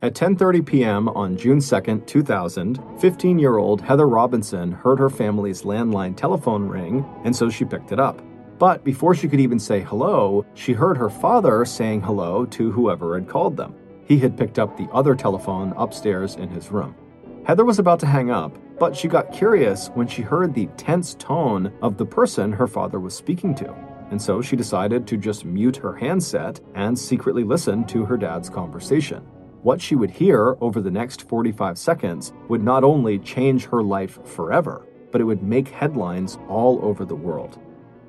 At 10:30 p.m. on June 2, 2000, 15-year-old Heather Robinson heard her family's landline telephone ring, and so she picked it up. But before she could even say hello, she heard her father saying hello to whoever had called them. He had picked up the other telephone upstairs in his room. Heather was about to hang up, but she got curious when she heard the tense tone of the person her father was speaking to. And so she decided to just mute her handset and secretly listen to her dad's conversation. What she would hear over the next 45 seconds would not only change her life forever, but it would make headlines all over the world.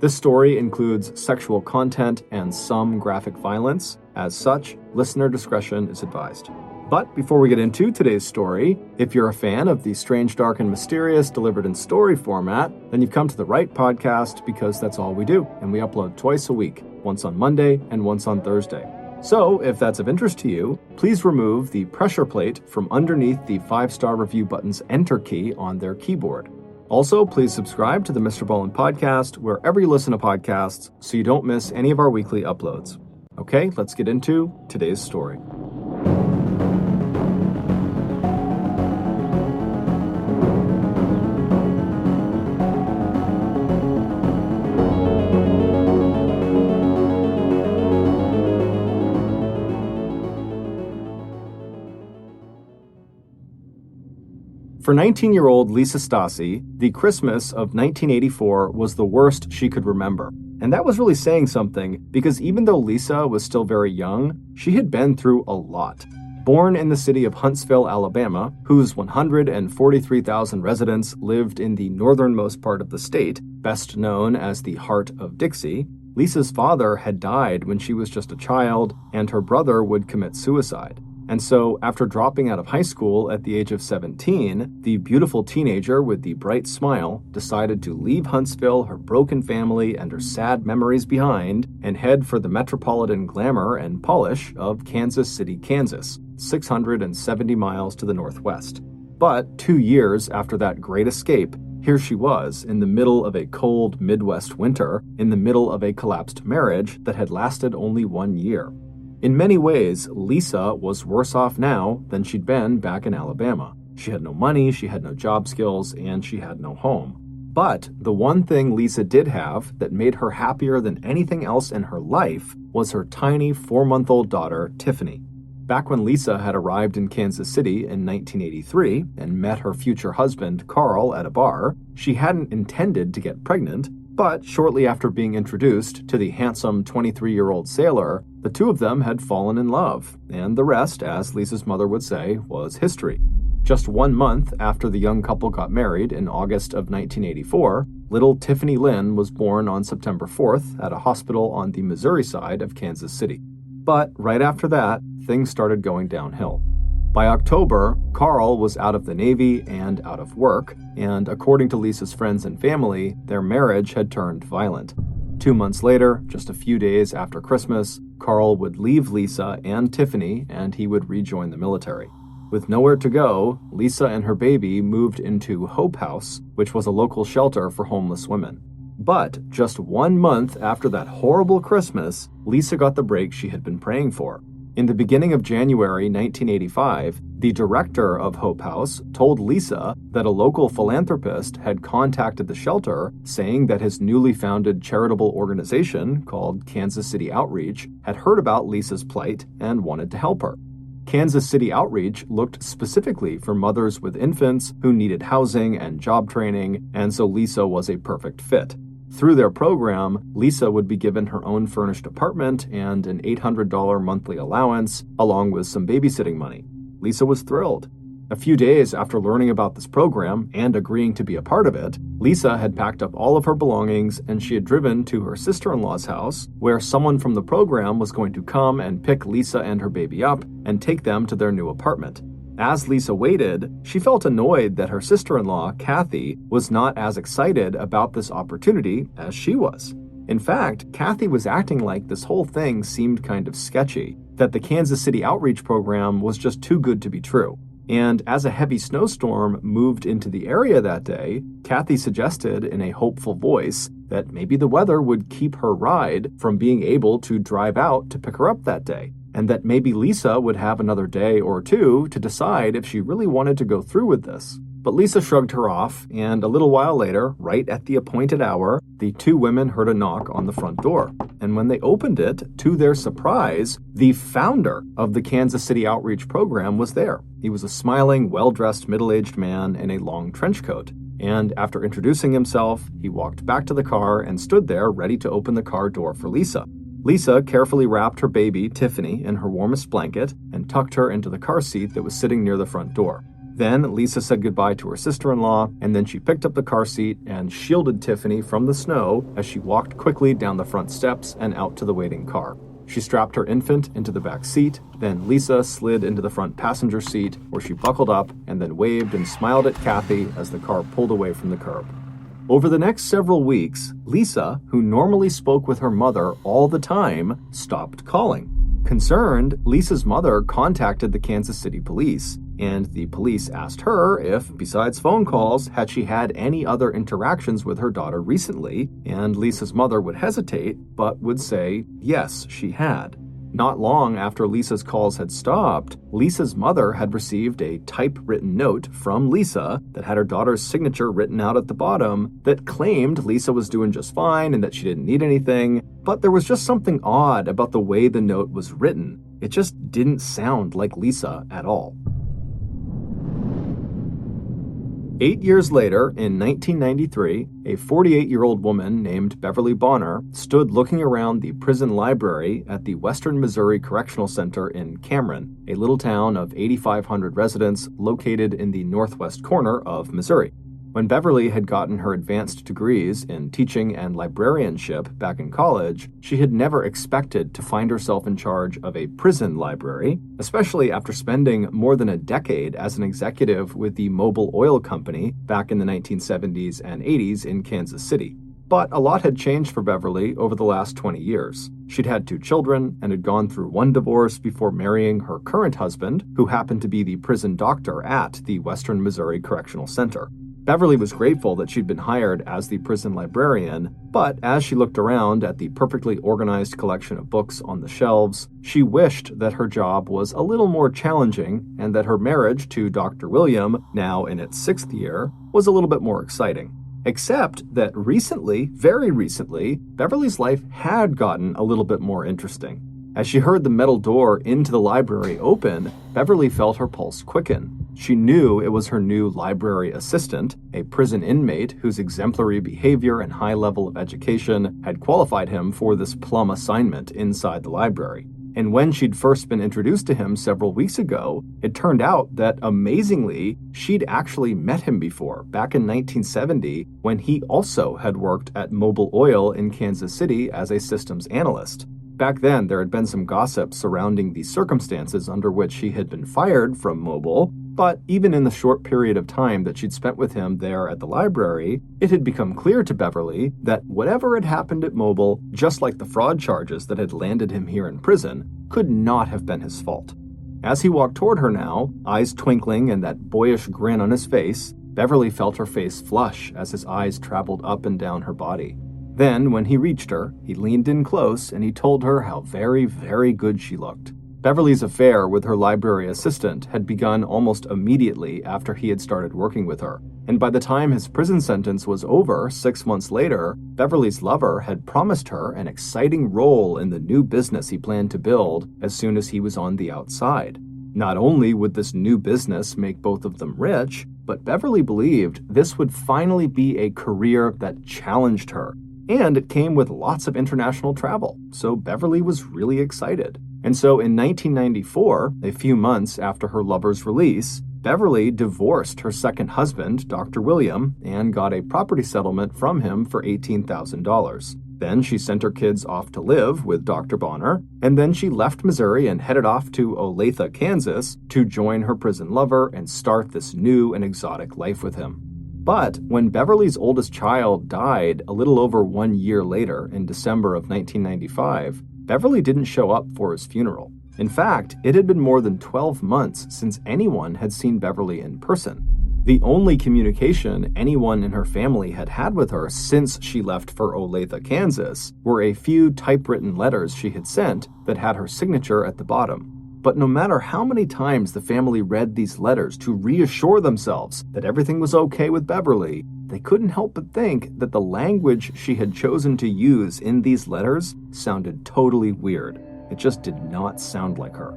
This story includes sexual content and some graphic violence. As such, listener discretion is advised. But before we get into today's story, if you're a fan of the strange, dark, and mysterious delivered in story format, then you've come to the right podcast because that's all we do, and we upload twice a week, once on Monday and once on Thursday. So, if that's of interest to you, please remove the pressure plate from underneath the 5-star review button's Enter key on their keyboard. Also, please subscribe to the MrBallen podcast wherever you listen to podcasts so you don't miss any of our weekly uploads. Okay, let's get into today's story. For 19-year-old Lisa Stasi, the Christmas of 1984 was the worst she could remember. And that was really saying something, because even though Lisa was still very young, she had been through a lot. Born in the city of Huntsville, Alabama, whose 143,000 residents lived in the northernmost part of the state, best known as the Heart of Dixie, Lisa's father had died when she was just a child, and her brother would commit suicide. And so, after dropping out of high school at the age of 17, the beautiful teenager with the bright smile decided to leave Huntsville, her broken family, and her sad memories behind, and head for the metropolitan glamour and polish of Kansas City, Kansas, 670 miles to the northwest. But 2 years after that great escape, here she was, in the middle of a cold Midwest winter, in the middle of a collapsed marriage that had lasted only 1 year. In many ways, Lisa was worse off now than she'd been back in Alabama. She had no money, she had no job skills, and she had no home. But the one thing Lisa did have that made her happier than anything else in her life was her tiny 4-month-old daughter, Tiffany. Back when Lisa had arrived in Kansas City in 1983 and met her future husband, Carl, at a bar, she hadn't intended to get pregnant, but shortly after being introduced to the handsome 23-year-old sailor, the two of them had fallen in love, and the rest, as Lisa's mother would say, was history. Just 1 month after the young couple got married in August of 1984, little Tiffany Lynn was born on September 4th at a hospital on the Missouri side of Kansas City. But right after that, things started going downhill. By October, Carl was out of the Navy and out of work, and according to Lisa's friends and family, their marriage had turned violent. 2 months later, just a few days after Christmas, Carl would leave Lisa and Tiffany, and he would rejoin the military. With nowhere to go, Lisa and her baby moved into Hope House, which was a local shelter for homeless women. But just 1 month after that horrible Christmas, Lisa got the break she had been praying for. In the beginning of January 1985, the director of Hope House told Lisa that a local philanthropist had contacted the shelter saying that his newly founded charitable organization called Kansas City Outreach had heard about Lisa's plight and wanted to help her. Kansas City Outreach looked specifically for mothers with infants who needed housing and job training, and so Lisa was a perfect fit. Through their program, Lisa would be given her own furnished apartment and an $800 monthly allowance, along with some babysitting money. Lisa was thrilled. A few days after learning about this program and agreeing to be a part of it, Lisa had packed up all of her belongings and she had driven to her sister-in-law's house, where someone from the program was going to come and pick Lisa and her baby up and take them to their new apartment. As Lisa waited, she felt annoyed that her sister-in-law, Kathy, was not as excited about this opportunity as she was. In fact, Kathy was acting like this whole thing seemed kind of sketchy, that the Kansas City Outreach program was just too good to be true. And as a heavy snowstorm moved into the area that day, Kathy suggested in a hopeful voice that maybe the weather would keep her ride from being able to drive out to pick her up that day. and that maybe Lisa would have another day or two to decide if she really wanted to go through with this. But Lisa shrugged her off, and a little while later, right at the appointed hour, the two women heard a knock on the front door. And when they opened it, to their surprise, the founder of the Kansas City Outreach Program was there. He was a smiling, well-dressed, middle-aged man in a long trench coat. And after introducing himself, he walked back to the car and stood there ready to open the car door for Lisa. Lisa carefully wrapped her baby, Tiffany, in her warmest blanket and tucked her into the car seat that was sitting near the front door. Then Lisa said goodbye to her sister-in-law, and then she picked up the car seat and shielded Tiffany from the snow as she walked quickly down the front steps and out to the waiting car. She strapped her infant into the back seat, then Lisa slid into the front passenger seat, where she buckled up and then waved and smiled at Kathy as the car pulled away from the curb. Over the next several weeks, Lisa, who normally spoke with her mother all the time, stopped calling. Concerned, Lisa's mother contacted the Kansas City police, and the police asked her if, besides phone calls, had she had any other interactions with her daughter recently, and Lisa's mother would hesitate, but would say yes, she had. Not long after Lisa's calls had stopped, Lisa's mother had received a typewritten note from Lisa that had her daughter's signature written out at the bottom that claimed Lisa was doing just fine and that she didn't need anything, but there was just something odd about the way the note was written. It just didn't sound like Lisa at all. 8 years later, in 1993, a 48-year-old woman named Beverly Bonner stood looking around the prison library at the Western Missouri Correctional Center in Cameron, a little town of 8,500 residents located in the northwest corner of Missouri. When Beverly had gotten her advanced degrees in teaching and librarianship back in college, she had never expected to find herself in charge of a prison library, especially after spending more than a decade as an executive with the Mobil Oil Company back in the 1970s and 80s in Kansas City. But a lot had changed for Beverly over the last 20 years. She'd had 2 children and had gone through 1 divorce before marrying her current husband, who happened to be the prison doctor at the Western Missouri Correctional Center. Beverly was grateful that she'd been hired as the prison librarian, but as she looked around at the perfectly organized collection of books on the shelves, she wished that her job was a little more challenging and that her marriage to Dr. William, now in its 6th year, was a little bit more exciting. Except that recently, very recently, Beverly's life had gotten a little bit more interesting. As she heard the metal door into the library open, Beverly felt her pulse quicken. She knew it was her new library assistant, a prison inmate whose exemplary behavior and high level of education had qualified him for this plum assignment inside the library. And when she'd first been introduced to him several weeks ago, it turned out that, amazingly, she'd actually met him before, back in 1970, when he also had worked at Mobil Oil in Kansas City as a systems analyst. Back then, there had been some gossip surrounding the circumstances under which he had been fired from Mobil, but even in the short period of time that she'd spent with him there at the library, it had become clear to Beverly that whatever had happened at Mobil, just like the fraud charges that had landed him here in prison, could not have been his fault. As he walked toward her now, eyes twinkling and that boyish grin on his face, Beverly felt her face flush as his eyes traveled up and down her body. Then, when he reached her, he leaned in close and he told her how very, very good she looked. Beverly's affair with her library assistant had begun almost immediately after he had started working with her, and by the time his prison sentence was over 6 months later, Beverly's lover had promised her an exciting role in the new business he planned to build as soon as he was on the outside. Not only would this new business make both of them rich, but Beverly believed this would finally be a career that challenged her. And it came with lots of international travel, so Beverly was really excited. And so in 1994, a few months after her lover's release, Beverly divorced her second husband, Dr. William, and got a property settlement from him for $18,000. Then she sent her kids off to live with Dr. Bonner, and then she left Missouri and headed off to Olathe, Kansas, to join her prison lover and start this new and exotic life with him. But when Beverly's oldest child died a little over 1 year later, in December of 1995, Beverly didn't show up for his funeral. In fact, it had been more than 12 months since anyone had seen Beverly in person. The only communication anyone in her family had had with her since she left for Olathe, Kansas, were a few typewritten letters she had sent that had her signature at the bottom. But no matter how many times the family read these letters to reassure themselves that everything was okay with Beverly, they couldn't help but think that the language she had chosen to use in these letters sounded totally weird. It just did not sound like her.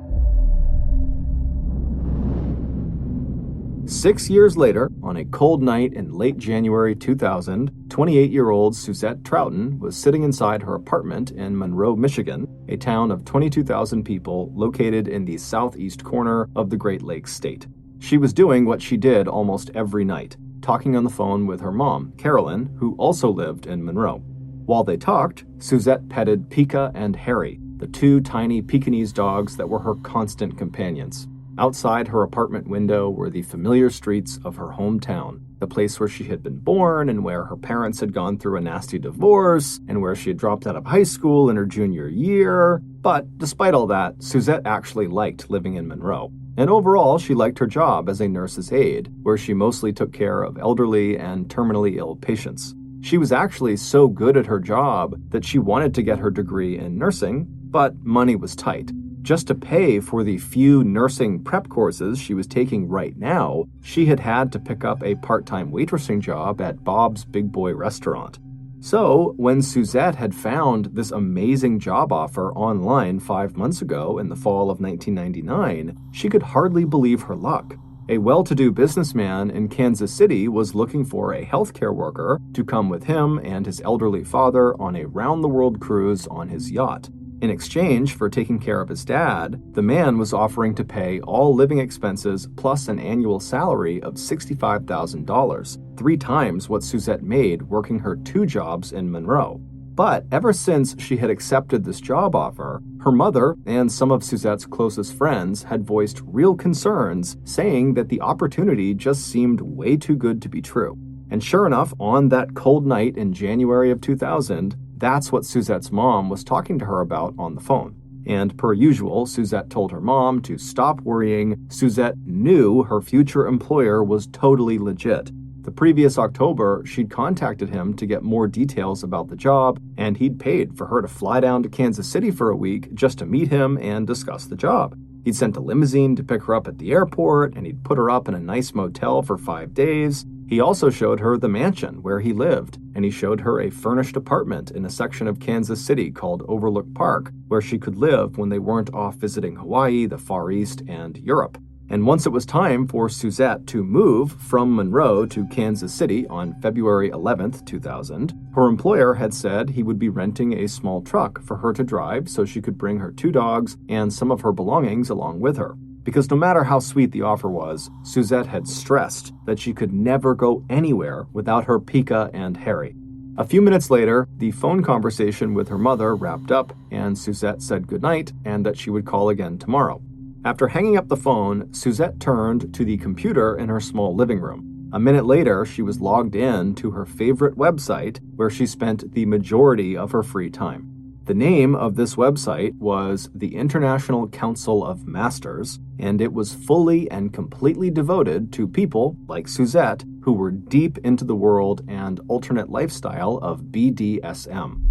6 years later, on a cold night in late January 2000, 28-year-old Suzette Troughton was sitting inside her apartment in Monroe, Michigan, a town of 22,000 people located in the southeast corner of the Great Lakes state. She was doing what she did almost every night, talking on the phone with her mom, Carolyn, who also lived in Monroe. While they talked, Suzette petted Pika and Harry, the two tiny Pekingese dogs that were her constant companions. Outside her apartment window were the familiar streets of her hometown, the place where she had been born and where her parents had gone through a nasty divorce and where she had dropped out of high school in her junior year. But despite all that, Suzette actually liked living in Monroe. And overall, she liked her job as a nurse's aide, where she mostly took care of elderly and terminally ill patients. She was actually so good at her job that she wanted to get her degree in nursing, but money was tight. Just to pay for the few nursing prep courses she was taking right now, she had to pick up a part-time waitressing job at Bob's Big Boy restaurant. So, when Suzette had found this amazing job offer online 5 months ago in the fall of 1999, she could hardly believe her luck. A well-to-do businessman in Kansas City was looking for a healthcare worker to come with him and his elderly father on a round-the-world cruise on his yacht. In exchange for taking care of his dad, the man was offering to pay all living expenses plus an annual salary of $65,000, 3 times what Suzette made working her 2 jobs in Monroe. But ever since she had accepted this job offer, her mother and some of Suzette's closest friends had voiced real concerns, saying that the opportunity just seemed way too good to be true. And sure enough, on that cold night in January of 2000, that's what Suzette's mom was talking to her about on the phone. And per usual, Suzette told her mom to stop worrying. Suzette knew her future employer was totally legit. The previous October, she'd contacted him to get more details about the job, and he'd paid for her to fly down to Kansas City for a week just to meet him and discuss the job. He'd sent a limousine to pick her up at the airport, and he'd put her up in a nice motel for 5 days. He also showed her the mansion where he lived, and he showed her a furnished apartment in a section of Kansas City called Overlook Park, where she could live when they weren't off visiting Hawaii, the Far East, and Europe. And once it was time for Suzette to move from Monroe to Kansas City on February 11th, 2000, her employer had said he would be renting a small truck for her to drive so she could bring her 2 dogs and some of her belongings along with her. Because no matter how sweet the offer was, Suzette had stressed that she could never go anywhere without her Pika and Harry. A few minutes later, the phone conversation with her mother wrapped up, and Suzette said goodnight and that she would call again tomorrow. After hanging up the phone, Suzette turned to the computer in her small living room. A minute later, she was logged in to her favorite website where she spent the majority of her free time. The name of this website was the International Council of Masters, and it was fully and completely devoted to people like Suzette who were deep into the world and alternate lifestyle of BDSM.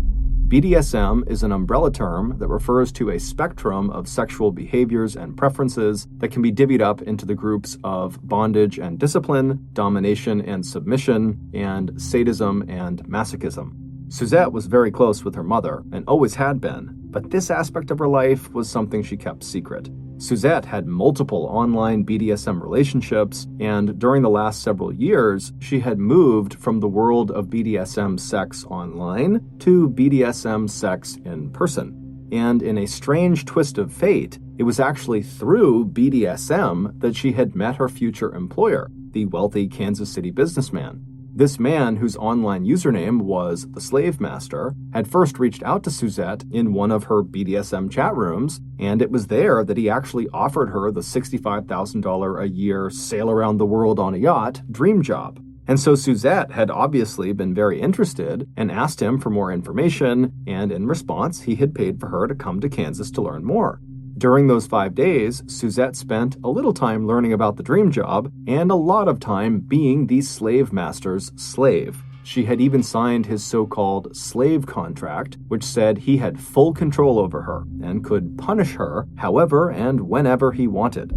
BDSM is an umbrella term that refers to a spectrum of sexual behaviors and preferences that can be divvied up into the groups of bondage and discipline, domination and submission, and sadism and masochism. Suzette was very close with her mother and always had been, but this aspect of her life was something she kept secret. Suzette had multiple online BDSM relationships, and during the last several years, she had moved from the world of BDSM sex online to BDSM sex in person. And in a strange twist of fate, it was actually through BDSM that she had met her future employer, the wealthy Kansas City businessman. This man, whose online username was the Slave Master, had first reached out to Suzette in one of her BDSM chat rooms, and it was there that he actually offered her the $65,000 a year sail around the world on a yacht dream job. And so Suzette had obviously been very interested and asked him for more information, and in response, he had paid for her to come to Kansas to learn more. During those 5 days, Suzette spent a little time learning about the dream job and a lot of time being the slave master's slave. She had even signed his so-called slave contract, which said he had full control over her and could punish her however and whenever he wanted.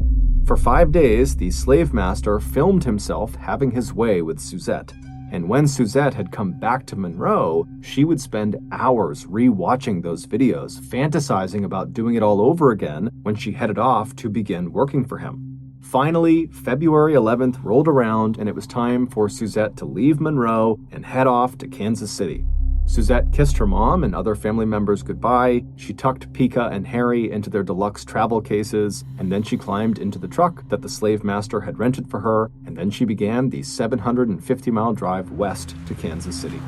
For 5 days, the slave master filmed himself having his way with Suzette. And when Suzette had come back to Monroe, she would spend hours re-watching those videos, fantasizing about doing it all over again when she headed off to begin working for him. Finally, February 11th rolled around and it was time for Suzette to leave Monroe and head off to Kansas City. Suzette kissed her mom and other family members goodbye, she tucked Pika and Harry into their deluxe travel cases, and then she climbed into the truck that the slave master had rented for her, and then she began the 750-mile drive west to Kansas City.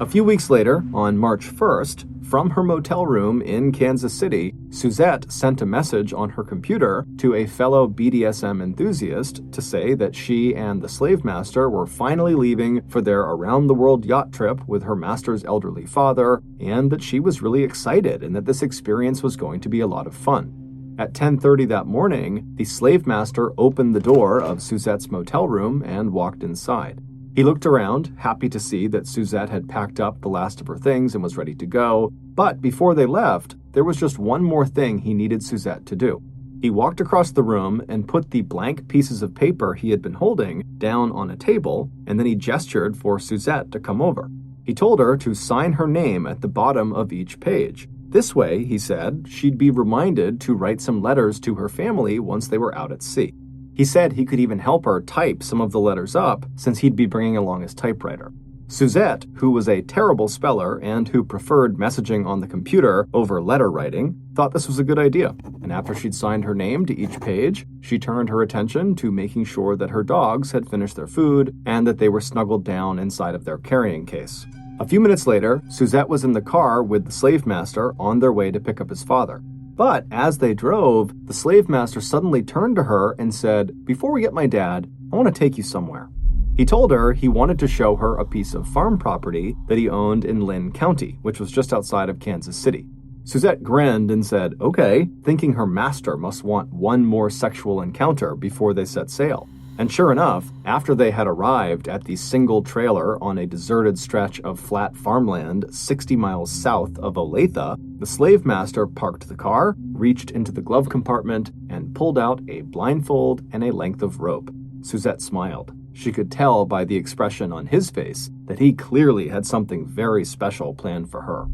A few weeks later, on March 1st, from her motel room in Kansas City, Suzette sent a message on her computer to a fellow BDSM enthusiast to say that she and the slave master were finally leaving for their around-the-world yacht trip with her master's elderly father, and that she was really excited and that this experience was going to be a lot of fun. At 10:30 that morning, the slave master opened the door of Suzette's motel room and walked inside. He looked around, happy to see that Suzette had packed up the last of her things and was ready to go, but before they left, there was just one more thing he needed Suzette to do. He walked across the room and put the blank pieces of paper he had been holding down on a table, and then he gestured for Suzette to come over. He told her to sign her name at the bottom of each page. This way, he said, she'd be reminded to write some letters to her family once they were out at sea. He said he could even help her type some of the letters up since he'd be bringing along his typewriter. Suzette, who was a terrible speller and who preferred messaging on the computer over letter writing, thought this was a good idea. And after she'd signed her name to each page, she turned her attention to making sure that her dogs had finished their food and that they were snuggled down inside of their carrying case. A few minutes later, Suzette was in the car with the slave master on their way to pick up his father. But as they drove, the slave master suddenly turned to her and said, "Before we get my dad, I want to take you somewhere." He told her he wanted to show her a piece of farm property that he owned in Lynn County, which was just outside of Kansas City. Suzette grinned and said, "Okay," thinking her master must want one more sexual encounter before they set sail. And sure enough, after they had arrived at the single trailer on a deserted stretch of flat farmland 60 miles south of Olathe, the slave master parked the car, reached into the glove compartment, and pulled out a blindfold and a length of rope. Suzette smiled. She could tell by the expression on his face that he clearly had something very special planned for her.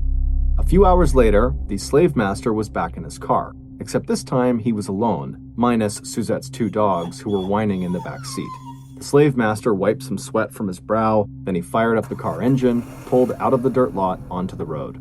A few hours later, the slave master was back in his car, except this time he was alone, minus Suzette's 2 dogs who were whining in the back seat. The slave master wiped some sweat from his brow, then he fired up the car engine, pulled out of the dirt lot onto the road.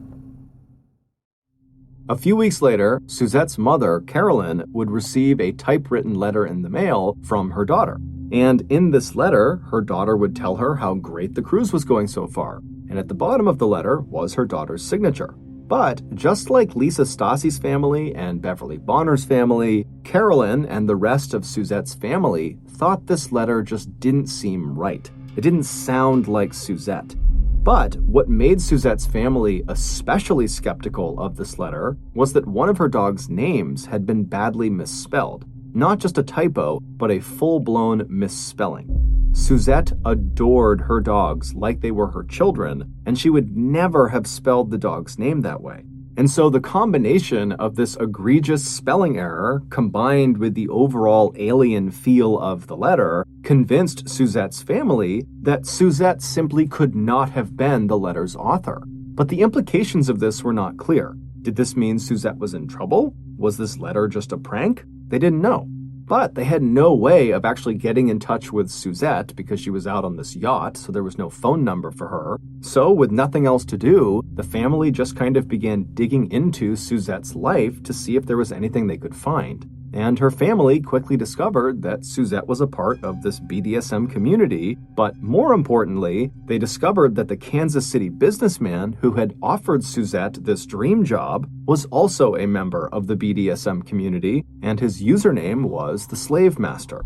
A few weeks later, Suzette's mother, Carolyn, would receive a typewritten letter in the mail from her daughter. And in this letter, her daughter would tell her how great the cruise was going so far. And at the bottom of the letter was her daughter's signature. But just like Lisa Stassi's family and Beverly Bonner's family, Carolyn and the rest of Suzette's family thought this letter just didn't seem right. It didn't sound like Suzette. But what made Suzette's family especially skeptical of this letter was that one of her dog's names had been badly misspelled. Not just a typo, but a full-blown misspelling. Suzette adored her dogs like they were her children, and she would never have spelled the dog's name that way. And so the combination of this egregious spelling error, combined with the overall alien feel of the letter, convinced Suzette's family that Suzette simply could not have been the letter's author. But the implications of this were not clear. Did this mean Suzette was in trouble? Was this letter just a prank? They didn't know. But they had no way of actually getting in touch with Suzette because she was out on this yacht, so there was no phone number for her. So with nothing else to do, the family just kind of began digging into Suzette's life to see if there was anything they could find. And her family quickly discovered that Suzette was a part of this BDSM community, but more importantly, they discovered that the Kansas City businessman who had offered Suzette this dream job was also a member of the BDSM community, and his username was the Slave Master.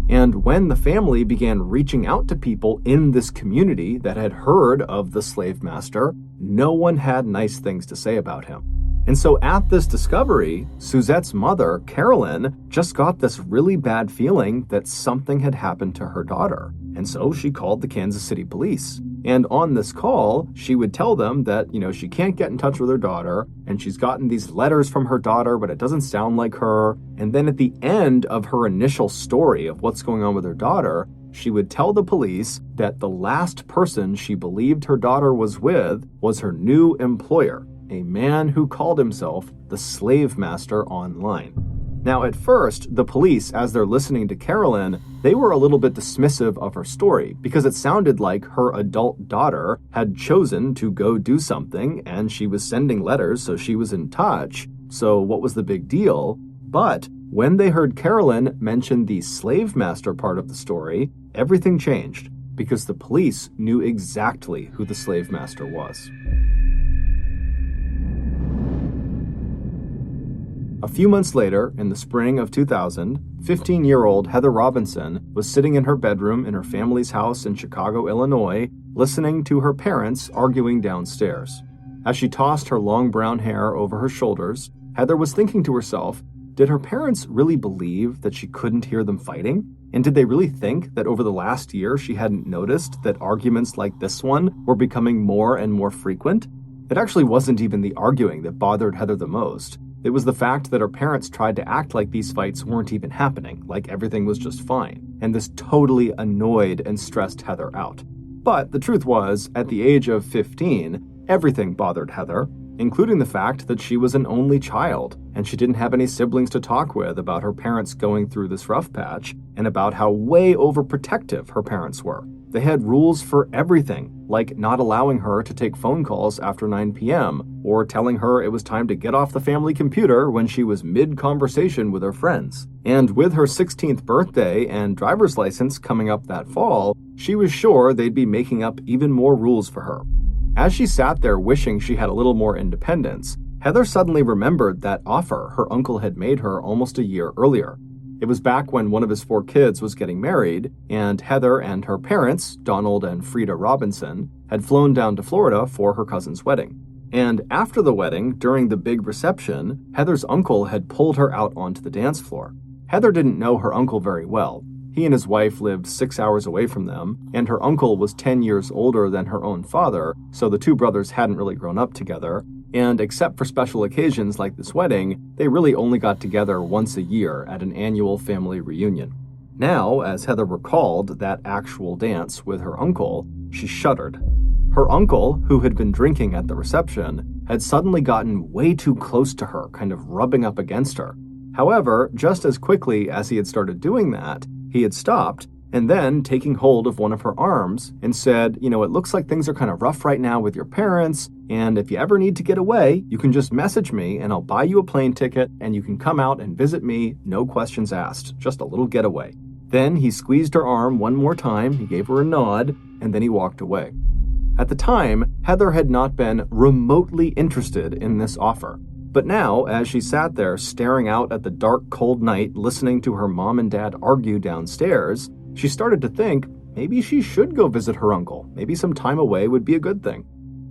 And when the family began reaching out to people in this community that had heard of the Slave Master, no one had nice things to say about him. And so at this discovery, Suzette's mother, Carolyn, just got this really bad feeling that something had happened to her daughter. And so she called the Kansas City police. And on this call, she would tell them that, she can't get in touch with her daughter, and she's gotten these letters from her daughter, but it doesn't sound like her. And then at the end of her initial story of what's going on with her daughter, she would tell the police that the last person she believed her daughter was with was her new employer, a man who called himself the slave master online. Now, at first, the police, as they're listening to Carolyn, they were a little bit dismissive of her story because it sounded like her adult daughter had chosen to go do something and she was sending letters, so she was in touch. So what was the big deal? But when they heard Carolyn mention the slave master part of the story, everything changed because the police knew exactly who the slave master was. A few months later, in the spring of 2000, 15-year-old Heather Robinson was sitting in her bedroom in her family's house in Chicago, Illinois, listening to her parents arguing downstairs. As she tossed her long brown hair over her shoulders, Heather was thinking to herself, did her parents really believe that she couldn't hear them fighting? And did they really think that over the last year she hadn't noticed that arguments like this one were becoming more and more frequent? It actually wasn't even the arguing that bothered Heather the most. It was the fact that her parents tried to act like these fights weren't even happening, like everything was just fine, and this totally annoyed and stressed Heather out. But the truth was, at the age of 15, everything bothered Heather, including the fact that she was an only child, and she didn't have any siblings to talk with about her parents going through this rough patch, and about how way overprotective her parents were. They had rules for everything, like not allowing her to take phone calls after 9 p.m., or telling her it was time to get off the family computer when she was mid-conversation with her friends. And with her 16th birthday and driver's license coming up that fall, she was sure they'd be making up even more rules for her. As she sat there wishing she had a little more independence, Heather suddenly remembered that offer her uncle had made her almost a year earlier. It was back when one of his 4 kids was getting married, and Heather and her parents, Donald and Frida Robinson, had flown down to Florida for her cousin's wedding. And after the wedding, during the big reception, Heather's uncle had pulled her out onto the dance floor. Heather didn't know her uncle very well. He and his wife lived 6 hours away from them, and her uncle was 10 years older than her own father, so the two brothers hadn't really grown up together. And except for special occasions like this wedding, they really only got together once a year at an annual family reunion. Now, as Heather recalled that actual dance with her uncle, she shuddered. Her uncle, who had been drinking at the reception, had suddenly gotten way too close to her, kind of rubbing up against her. However, just as quickly as he had started doing that, he had stopped, and then taking hold of one of her arms and said, it looks like things are kind of rough right now with your parents, and if you ever need to get away, you can just message me and I'll buy you a plane ticket and you can come out and visit me, no questions asked, just a little getaway. Then he squeezed her arm one more time, he gave her a nod, and then he walked away. At the time, Heather had not been remotely interested in this offer. But now, as she sat there staring out at the dark, cold night, listening to her mom and dad argue downstairs, she started to think maybe she should go visit her uncle. Maybe some time away would be a good thing.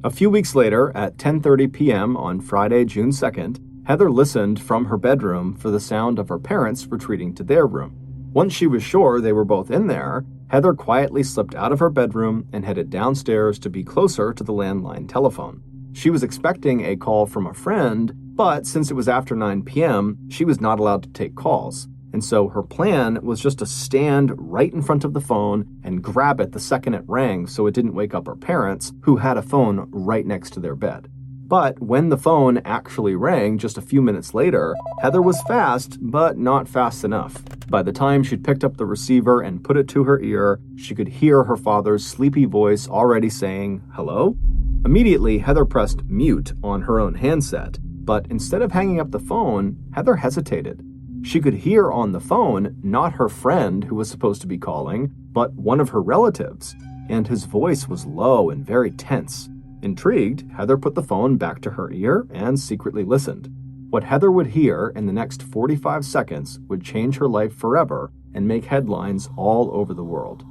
A few weeks later, at 10:30 p.m. on Friday, June 2nd, Heather listened from her bedroom for the sound of her parents retreating to their room. Once she was sure they were both in there, Heather quietly slipped out of her bedroom and headed downstairs to be closer to the landline telephone. She was expecting a call from a friend, but since it was after 9 p.m., she was not allowed to take calls. And so her plan was just to stand right in front of the phone and grab it the second it rang so it didn't wake up her parents, who had a phone right next to their bed. But when the phone actually rang just a few minutes later, Heather was fast, but not fast enough. By the time she'd picked up the receiver and put it to her ear, she could hear her father's sleepy voice already saying, "Hello?" Immediately, Heather pressed mute on her own handset, but instead of hanging up the phone, Heather hesitated. She could hear on the phone not her friend who was supposed to be calling, but one of her relatives, and his voice was low and very tense. Intrigued, Heather put the phone back to her ear and secretly listened. What Heather would hear in the next 45 seconds would change her life forever and make headlines all over the world.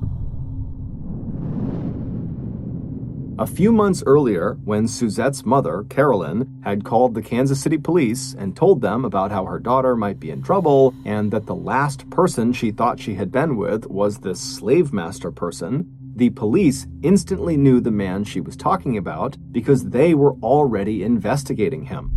A few months earlier, when Suzette's mother, Carolyn, had called the Kansas City police and told them about how her daughter might be in trouble and that the last person she thought she had been with was this slave master person, the police instantly knew the man she was talking about because they were already investigating him.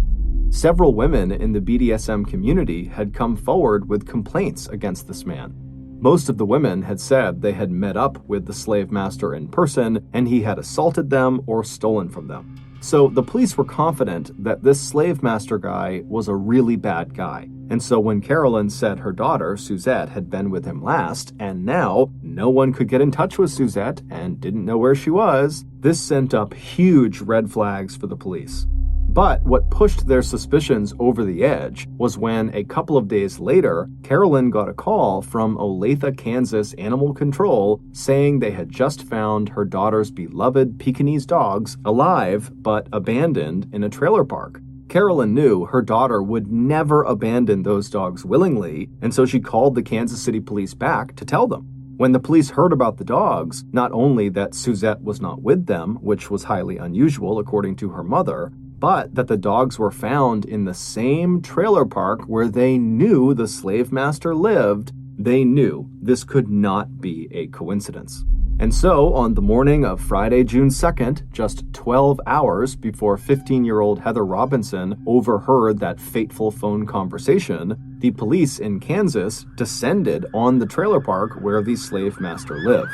Several women in the BDSM community had come forward with complaints against this man. Most of the women had said they had met up with the slave master in person and he had assaulted them or stolen from them. So the police were confident that this slave master guy was a really bad guy. And so when Carolyn said her daughter, Suzette, had been with him last, and now no one could get in touch with Suzette and didn't know where she was, this sent up huge red flags for the police. But what pushed their suspicions over the edge was when, a couple of days later, Carolyn got a call from Olathe, Kansas Animal Control saying they had just found her daughter's beloved Pekingese dogs alive but abandoned in a trailer park. Carolyn knew her daughter would never abandon those dogs willingly, and so she called the Kansas City police back to tell them. When the police heard about the dogs, not only that Suzette was not with them, which was highly unusual according to her mother, but that the dogs were found in the same trailer park where they knew the slave master lived, they knew this could not be a coincidence. And so, on the morning of Friday, June 2nd, just 12 hours before 15-year-old Heather Robinson overheard that fateful phone conversation, the police in Kansas descended on the trailer park where the slave master lived.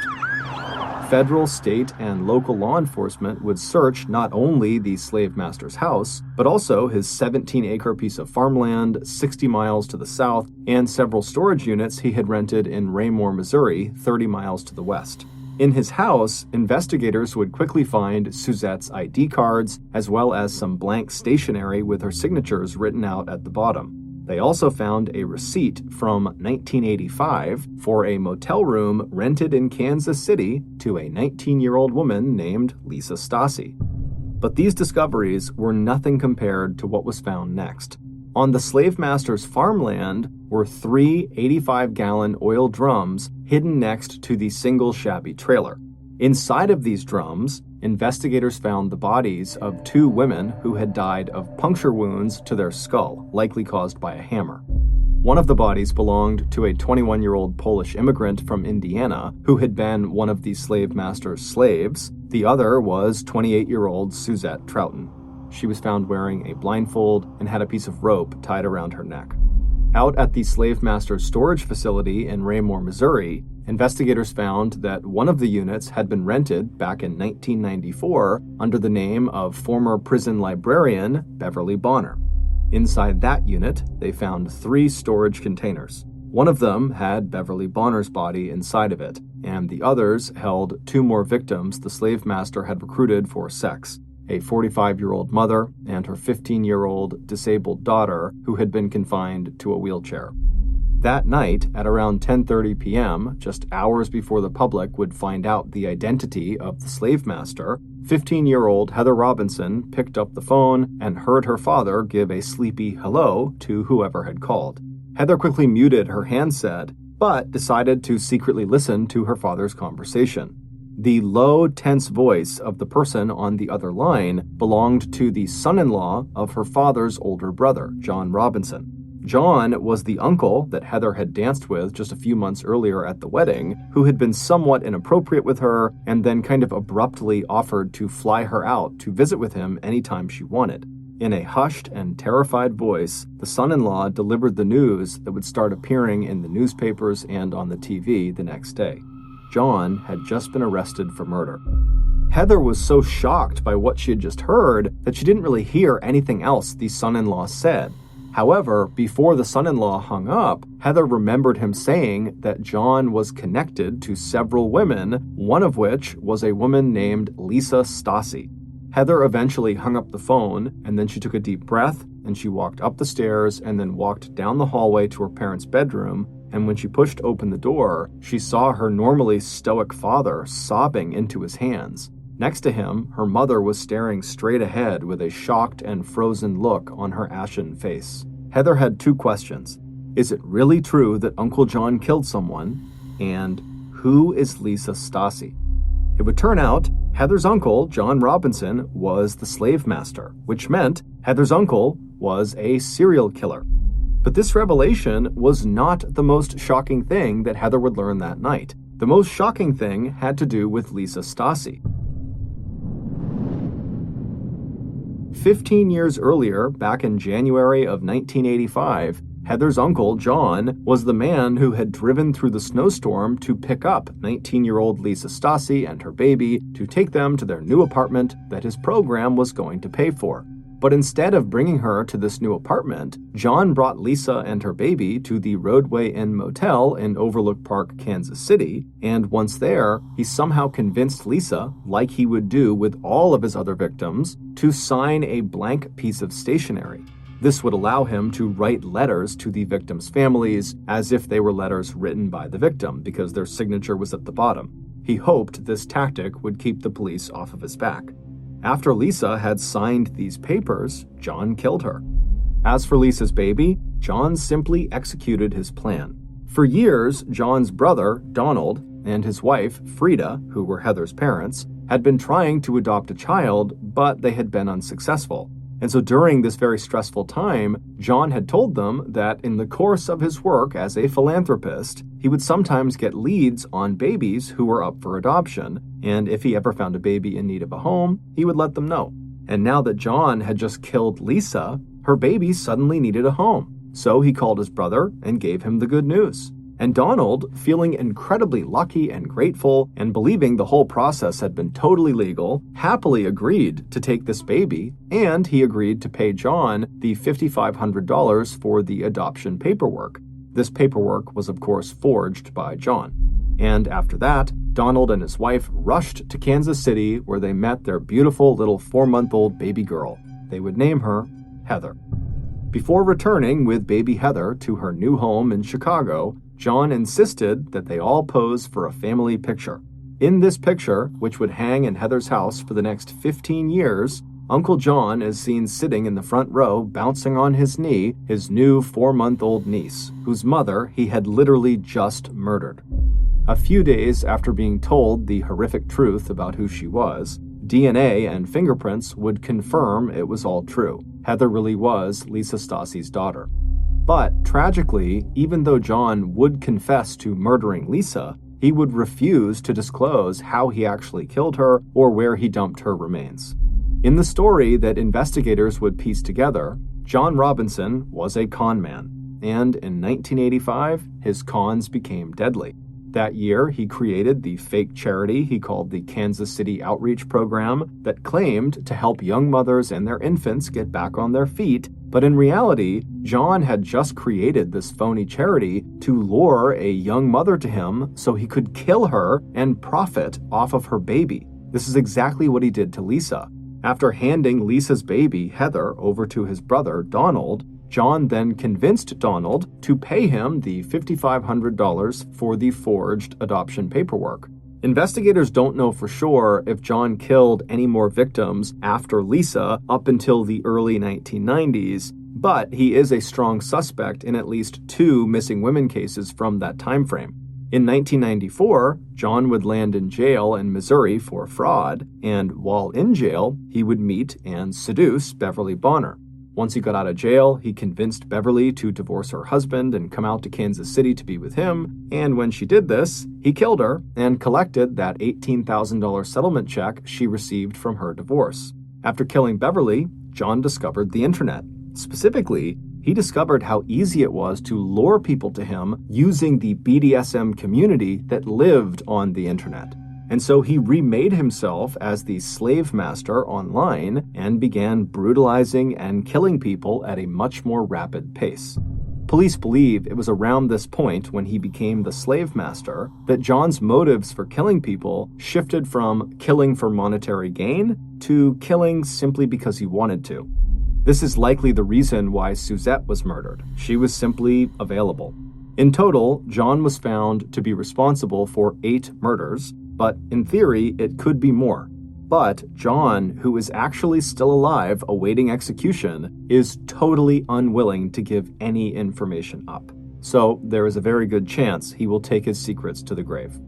Federal, state, and local law enforcement would search not only the slave master's house, but also his 17-acre piece of farmland 60 miles to the south and several storage units he had rented in Raymore, Missouri, 30 miles to the west. In his house, investigators would quickly find Suzette's ID cards, as well as some blank stationery with her signatures written out at the bottom. They also found a receipt from 1985 for a motel room rented in Kansas City to a 19-year-old woman named Lisa Stassi. But these discoveries were nothing compared to what was found next. On the slave master's farmland were 3 85-gallon oil drums hidden next to the single shabby trailer. Inside of these drums, investigators found the bodies of 2 women who had died of puncture wounds to their skull, likely caused by a hammer. One of the bodies belonged to a 21-year-old Polish immigrant from Indiana who had been one of the slave master's slaves. The other was 28-year-old Suzette Troughton. She was found wearing a blindfold and had a piece of rope tied around her neck. Out at the slave master's storage facility in Raymore, Missouri, investigators found that one of the units had been rented back in 1994 under the name of former prison librarian Beverly Bonner. Inside that unit, they found 3 storage containers. One of them had Beverly Bonner's body inside of it, and the others held 2 more victims the slave master had recruited for sex, a 45-year-old mother and her 15-year-old disabled daughter who had been confined to a wheelchair. That night, at around 10:30 p.m., just hours before the public would find out the identity of the slave master, 15-year-old Heather Robinson picked up the phone and heard her father give a sleepy hello to whoever had called. Heather quickly muted her handset, but decided to secretly listen to her father's conversation. The low, tense voice of the person on the other line belonged to the son-in-law of her father's older brother, John Robinson. John was the uncle that Heather had danced with just a few months earlier at the wedding, who had been somewhat inappropriate with her and then kind of abruptly offered to fly her out to visit with him anytime she wanted. In a hushed and terrified voice, the son-in-law delivered the news that would start appearing in the newspapers and on the TV the next day. John had just been arrested for murder. Heather was so shocked by what she had just heard that she didn't really hear anything else the son-in-law said. However, before the son-in-law hung up, Heather remembered him saying that John was connected to several women, one of which was a woman named Lisa Stassi. Heather eventually hung up the phone, and then she took a deep breath, and she walked up the stairs and then walked down the hallway to her parents' bedroom, and when she pushed open the door, she saw her normally stoic father sobbing into his hands. Next to him, her mother was staring straight ahead with a shocked and frozen look on her ashen face. Heather had 2 questions. Is it really true that Uncle John killed someone? And who is Lisa Stassi? It would turn out Heather's uncle, John Robinson, was the slave master, which meant Heather's uncle was a serial killer. But this revelation was not the most shocking thing that Heather would learn that night. The most shocking thing had to do with Lisa Stasi. 15 years earlier, back in January of 1985, Heather's uncle, John, was the man who had driven through the snowstorm to pick up 19-year-old Lisa Stasi and her baby to take them to their new apartment that his program was going to pay for. But instead of bringing her to this new apartment, John brought Lisa and her baby to the Roadway Inn Motel in Overlook Park, Kansas City, and once there, he somehow convinced Lisa, like he would do with all of his other victims, to sign a blank piece of stationery. This would allow him to write letters to the victims' families as if they were letters written by the victim, because their signature was at the bottom. He hoped this tactic would keep the police off of his back. After Lisa had signed these papers, John killed her. As for Lisa's baby, John simply executed his plan. For years, John's brother, Donald, and his wife, Frida, who were Heather's parents, had been trying to adopt a child, but they had been unsuccessful. And so during this very stressful time, John had told them that in the course of his work as a philanthropist, he would sometimes get leads on babies who were up for adoption, and if he ever found a baby in need of a home, he would let them know. And now that John had just killed Lisa, her baby suddenly needed a home. So he called his brother and gave him the good news. And Donald, feeling incredibly lucky and grateful and believing the whole process had been totally legal, happily agreed to take this baby, and he agreed to pay John the $5,500 for the adoption paperwork. This paperwork was of course forged by John. And after that, Donald and his wife rushed to Kansas City where they met their beautiful little 4-month-old baby girl. They would name her Heather. Before returning with baby Heather to her new home in Chicago, John insisted that they all pose for a family picture. In this picture, which would hang in Heather's house for the next 15 years, Uncle John is seen sitting in the front row bouncing on his knee his new 4-month-old niece, whose mother he had literally just murdered. A few days after being told the horrific truth about who she was, DNA and fingerprints would confirm it was all true. Heather really was Lisa Stasi's daughter. But tragically, even though John would confess to murdering Lisa, he would refuse to disclose how he actually killed her or where he dumped her remains. In the story that investigators would piece together, John Robinson was a con man, and in 1985, his cons became deadly. That year, he created the fake charity he called the Kansas City Outreach Program that claimed to help young mothers and their infants get back on their feet, but in reality, John had just created this phony charity to lure a young mother to him so he could kill her and profit off of her baby. This is exactly what he did to Lisa. After handing Lisa's baby, Heather, over to his brother, Donald, John then convinced Donald to pay him the $5,500 for the forged adoption paperwork. Investigators don't know for sure if John killed any more victims after Lisa up until the early 1990s, but he is a strong suspect in at least 2 missing women cases from that time frame. In 1994, John would land in jail in Missouri for fraud, and while in jail, he would meet and seduce Beverly Bonner. Once he got out of jail, he convinced Beverly to divorce her husband and come out to Kansas City to be with him, and when she did this, he killed her and collected that $18,000 settlement check she received from her divorce. After killing Beverly, John discovered the internet. Specifically, he discovered how easy it was to lure people to him using the BDSM community that lived on the internet. And so he remade himself as the slave master online and began brutalizing and killing people at a much more rapid pace. Police believe it was around this point when he became the slave master that John's motives for killing people shifted from killing for monetary gain to killing simply because he wanted to. This is likely the reason why Suzette was murdered. She was simply available. In total, John was found to be responsible for 8 murders, but in theory, it could be more. But John, who is actually still alive awaiting execution, is totally unwilling to give any information up. So there is a very good chance he will take his secrets to the grave.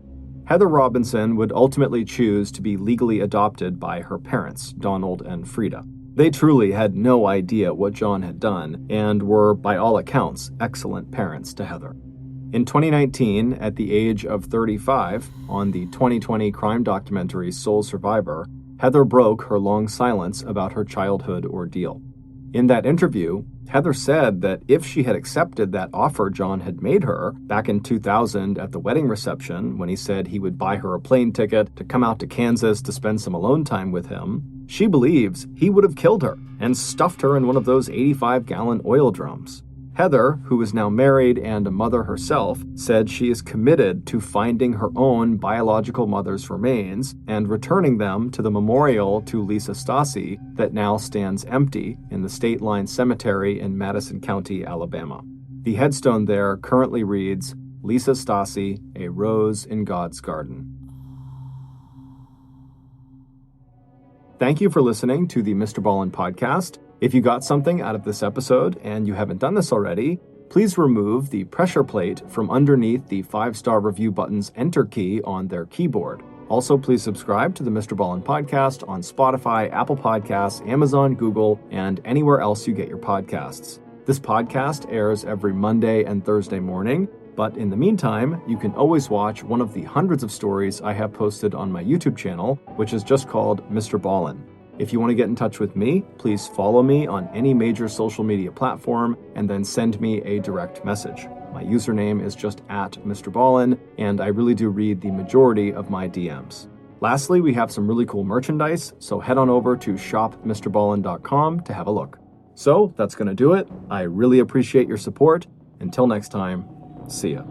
Heather Robinson would ultimately choose to be legally adopted by her parents, Donald and Frida. They truly had no idea what John had done and were, by all accounts, excellent parents to Heather. In 2019, at the age of 35, on the 2020 crime documentary Sole Survivor, Heather broke her long silence about her childhood ordeal. In that interview, Heather said that if she had accepted that offer John had made her back in 2000 at the wedding reception when he said he would buy her a plane ticket to come out to Kansas to spend some alone time with him, she believes he would have killed her and stuffed her in one of those 85-gallon oil drums. Heather, who is now married and a mother herself, said she is committed to finding her own biological mother's remains and returning them to the memorial to Lisa Stasi that now stands empty in the State Line Cemetery in Madison County, Alabama. The headstone there currently reads, "Lisa Stasi, a rose in God's garden." Thank you for listening to the MrBallen podcast. If you got something out of this episode and you haven't done this already, please remove the pressure plate from underneath the 5-star review button's enter key on their keyboard. Also, please subscribe to the MrBallen podcast on Spotify, Apple Podcasts, Amazon, Google, and anywhere else you get your podcasts. This podcast airs every Monday and Thursday morning, but in the meantime, you can always watch one of the hundreds of stories I have posted on my YouTube channel, which is just called MrBallen. If you want to get in touch with me, please follow me on any major social media platform and then send me a direct message. My username is just @MrBallen, and I really do read the majority of my DMs. Lastly, we have some really cool merchandise, so head on over to shopmrballen.com to have a look. So that's going to do it. I really appreciate your support. Until next time, see ya.